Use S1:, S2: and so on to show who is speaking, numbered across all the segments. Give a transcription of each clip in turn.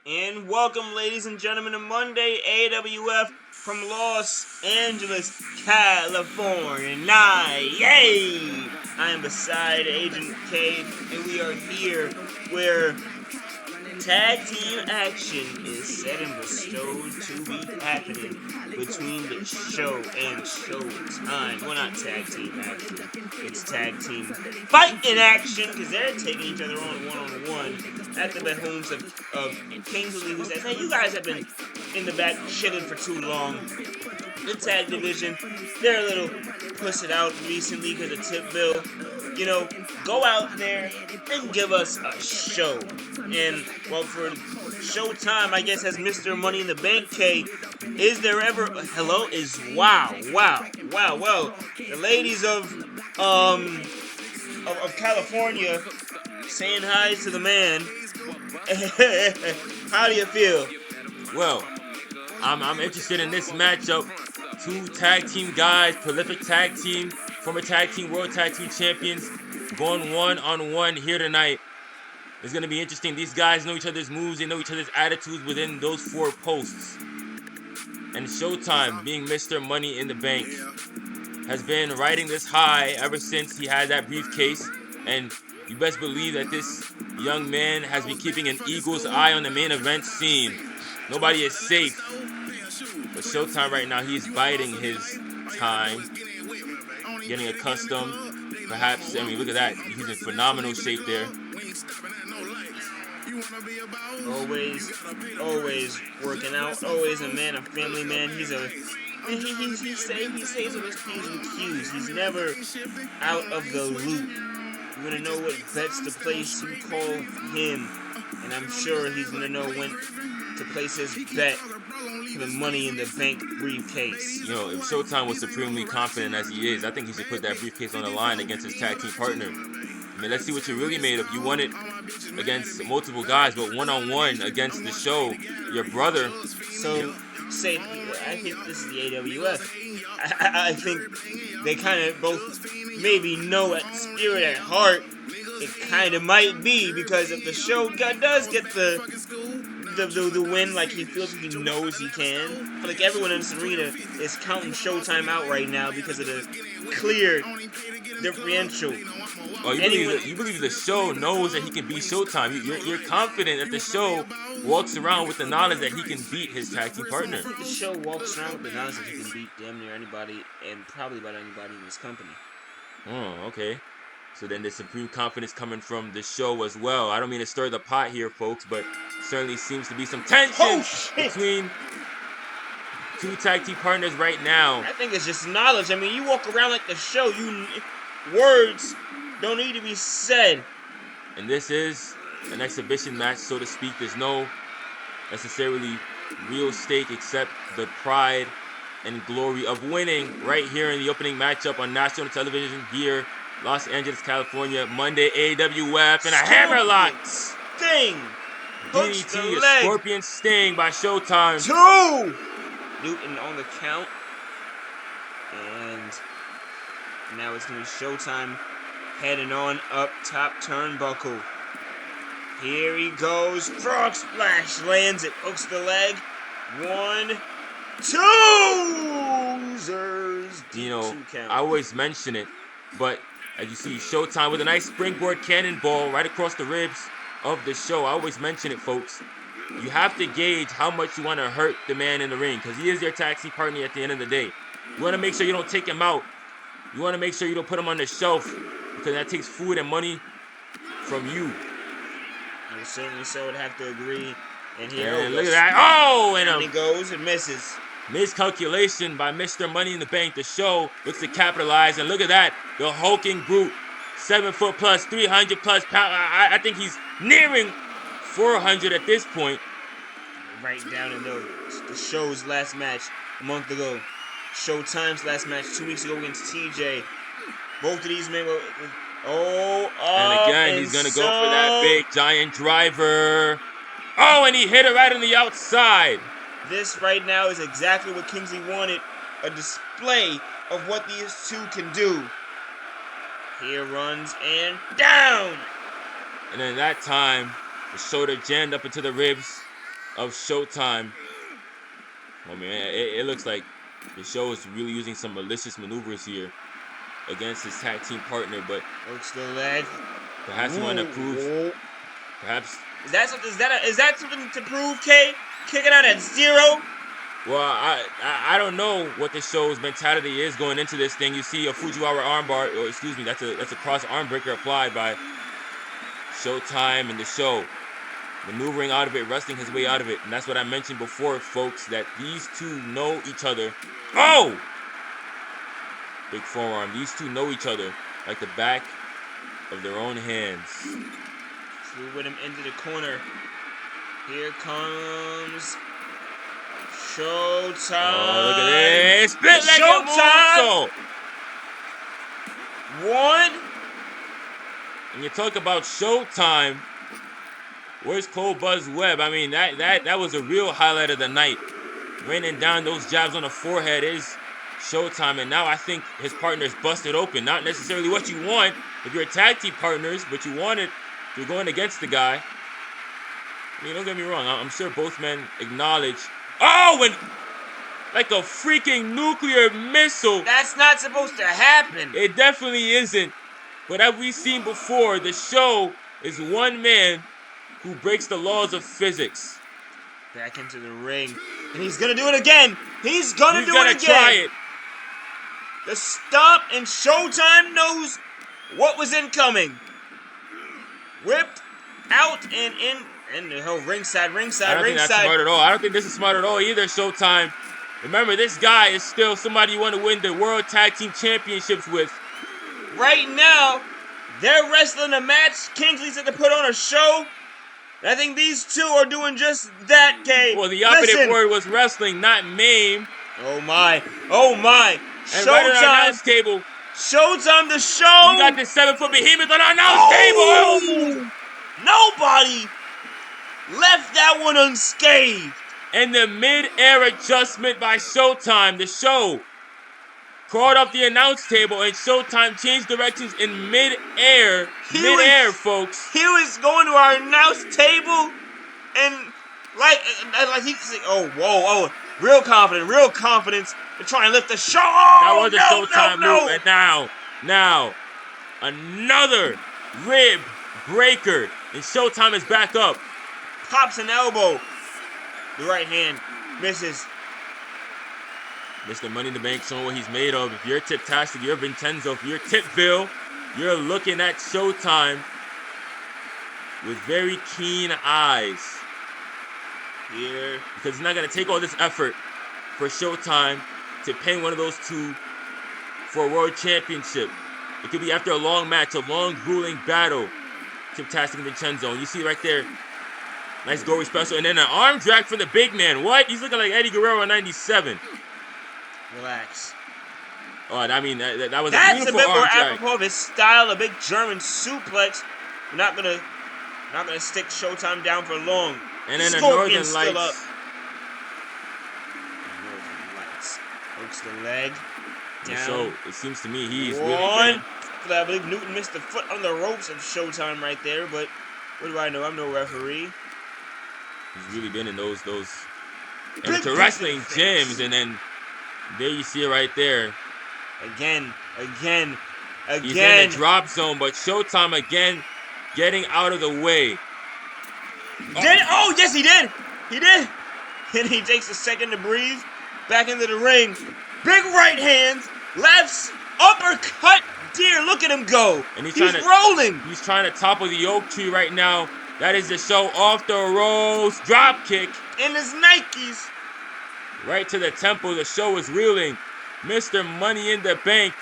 S1: And welcome, ladies and gentlemen, to Monday AWF from Los Angeles, California. Yay! I am beside Agent K, and we are here where tag team action is set and bestowed to be happening between the show and Showtime. Well, not tag team action, it's tag team fight in action because they're taking each other on one-on-one at the behomes of Kingsley, who says, hey, you guys have been in the back chilling for too long. The tag division, they're a little pussed out recently because of Tip Bill. Go out there and give us a show. And, well, for Showtime, I guess, as Mr. Money in the Bank K, is there ever hello? Is wow. Well, the ladies of California saying hi to the man. How do you feel?
S2: Well, I'm interested in this matchup. Two tag team guys, prolific tag team, former tag team, world tag team champions, going one-on-one here tonight. It's going to be interesting. These guys know each other's moves. They know each other's attitudes within those four posts. And Showtime, being Mr. Money in the Bank, has been riding this high ever since he had that briefcase. And you best believe that this young man has been keeping an eagle's eye on the main event scene. Nobody is safe. But Showtime right now, he's biding his time, getting accustomed. Perhaps, look at that. He's in phenomenal shape there.
S1: Always working out. Always a man, a family man. He stays with his P's and Q's. He's never out of the loop. You want to know what bets to place, you call him. And I'm sure he's going to know when to place his bet for the Money in the Bank briefcase.
S2: If Showtime was supremely confident as he is, I think he should put that briefcase on the line against his tag team partner. Let's see what you're really made of. You won it against multiple guys, but one-on-one against the show, your brother.
S1: So, I think this is the AWF. I think they kind of both maybe know at spirit, at heart, it kind of might be, because if the show does get the win, like he feels he knows he can. Like everyone in this arena is counting Showtime out right now because of the clear differential.
S2: Oh, you believe the show knows that he can beat Showtime. You're confident that the show walks around with the knowledge that he can beat his tag team partner.
S1: I think the show walks around with the knowledge that he can beat damn near anybody, and probably about anybody in this company.
S2: Oh, okay. So then there's supreme confidence coming from the show as well. I don't mean to stir the pot here, folks, but certainly seems to be some tension between two tag team partners right now.
S1: I think it's just knowledge. You walk around like the show. Words don't need to be said.
S2: And this is an exhibition match, so to speak. There's no necessarily real stake except the pride and glory of winning right here in the opening matchup on national television here, Los Angeles, California, Monday AWF, and a hammerlock.
S1: Sting!
S2: DDT, a scorpion sting by Showtime.
S1: 2! Newton on the count. And now it's going to be Showtime heading on up top turnbuckle. Here he goes. Frog splash lands it. Hooks the leg. 1, 2.
S2: I always mention it, but as you see, Showtime with a nice springboard cannonball right across the ribs of the show. I always mention it, folks. You have to gauge how much you want to hurt the man in the ring, because he is your tag team partner at the end of the day. You want to make sure you don't take him out. You want to make sure you don't put him on the shelf, because that takes food and money from you.
S1: I certainly so would have to agree. And
S2: look at that. Oh, and
S1: he goes and misses.
S2: Miscalculation by Mr. Money in the Bank. The show looks to capitalize, and look at that. The hulking brute, 7 foot plus, 300 plus pounds. I think he's nearing 400 at this point.
S1: Right down in the show's last match a month ago. Showtime's last match 2 weeks ago against TJ. Both of these men were...
S2: and again, he's going to go for that big giant driver. Oh, and he hit it right on the outside.
S1: This right now is exactly what Kingsley wanted. A display of what these two can do. Here runs and down.
S2: And then that time, the shoulder jammed up into the ribs of Showtime. Oh man, it looks like the Show is really using some malicious maneuvers here against his tag team partner, but
S1: Hooks the leg.
S2: perhaps he wanted to prove. Perhaps.
S1: Is that something to prove, K? Kicking out at 0?
S2: Well, I don't know what the Show's mentality is going into this thing. You see a Fujiwara armbar, or excuse me, that's a cross arm breaker applied by Showtime and the Show. Maneuvering out of it, wrestling his way out of it. And that's what I mentioned before, folks, that these two know each other. Oh! Big forearm. These two know each other like the back of their own hands.
S1: Flew with him into the corner. Here comes Showtime.
S2: Oh, look at this. Split like
S1: Showtime. One.
S2: And you talk about Showtime. Where's Cole Buzz Webb? I mean, that was a real highlight of the night. Raining down those jabs on the forehead is Showtime. And now I think his partner's busted open. Not necessarily what you want if you're tag team partners, but you want it if you're going against the guy. I mean, don't get me wrong. I'm sure both men acknowledge. Oh, and like a freaking nuclear missile.
S1: That's not supposed to happen.
S2: It definitely isn't. But as we've seen before, the Show is one man who breaks the laws of physics.
S1: Back into the ring. And he's going to do it again. He's going to do it again.
S2: He's going to try it.
S1: The stomp, and Showtime knows what was incoming. Whipped out and in. And the whole ringside.
S2: I don't think that's smart at all. I don't think this is smart at all either, Showtime. Remember, this guy is still somebody you want to win the World Tag Team Championships with.
S1: Right now, they're wrestling a match. Kingsley said to put on a show. And I think these two are doing just that, Kay.
S2: Well, the operative word was wrestling, not maim.
S1: Oh, my. Oh, my.
S2: And right on our announce table.
S1: Showtime the show.
S2: We got the 7-foot behemoth on our announce table.
S1: Nobody left that one unscathed.
S2: And the mid-air adjustment by Showtime. The Show crawled up the announce table, and Showtime changed directions in mid-air. Mid-air, folks.
S1: He was going to our announce table, and like he's like, oh, real confidence to try and lift the show.
S2: That was a Showtime move, and now, another rib breaker, and Showtime is back up.
S1: Pops an elbow. The right hand misses.
S2: Mr. Money in the Bank showing what he's made of. If you're Tip-tastic, you're Vincenzo, if you're Tipville, you're looking at Showtime with very keen eyes.
S1: Here.
S2: Because it's not going to take all this effort for Showtime to pin one of those two for a world championship. It could be after a long match, a long, grueling battle. Tip-tastic and Vincenzo. And you see right there, nice gory special. And then an arm drag for the big man. What? He's looking like Eddie Guerrero in 97.
S1: Relax.
S2: Oh, I mean, that was
S1: That's
S2: a beautiful
S1: a bit more
S2: arm drag.
S1: apropos of his style, a big German suplex. We're not gonna stick Showtime down for long.
S2: And then
S1: Scorpion's
S2: a Northern
S1: still
S2: Lights.
S1: up. Northern Lights. Hooks the leg. Down.
S2: So it seems to me he's
S1: One.
S2: really
S1: I believe Newton missed the foot on the ropes of Showtime right there, but what do I know? I'm no referee.
S2: He's really been in those amateur wrestling gyms, and then there you see it right there.
S1: Again.
S2: He's in the drop zone, but Showtime again getting out of the way.
S1: Oh, yes, he did. He did. And he takes a second to breathe. Back into the ring. Big right hands. Lefts. Uppercut. Dear, look at him go.
S2: And he's
S1: rolling.
S2: He's trying to topple the oak tree right now. That is the Show off the ropes. Drop kick.
S1: In his Nikes.
S2: Right to the temple. The Show is reeling. Mr. Money in the Bank.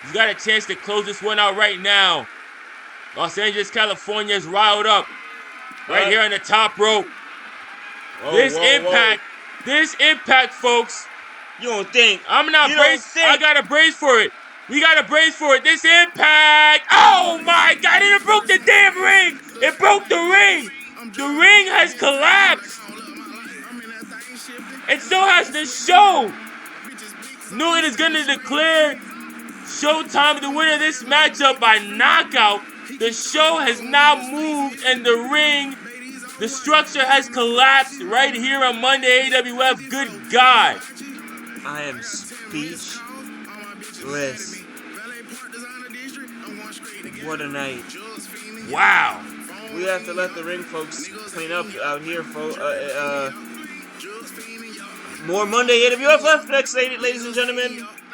S2: He's got a chance to close this one out right now. Los Angeles, California is riled up. Right here on the top rope. This impact, folks.
S1: You don't think.
S2: I'm not braced. I got to brace for it. We got to brace for it. This impact. Oh, my God. It broke the damn ring. It broke the ring. The ring has collapsed. And so has the Show. Newton is going to declare Showtime the winner of this matchup by knockout. The Show has now moved, and the ring The structure has collapsed right here on Monday AWF. Good God.
S1: I am speechless. What a night.
S2: Wow.
S1: We have to let the ring folks clean up out here, more Monday AWF left next, ladies and gentlemen.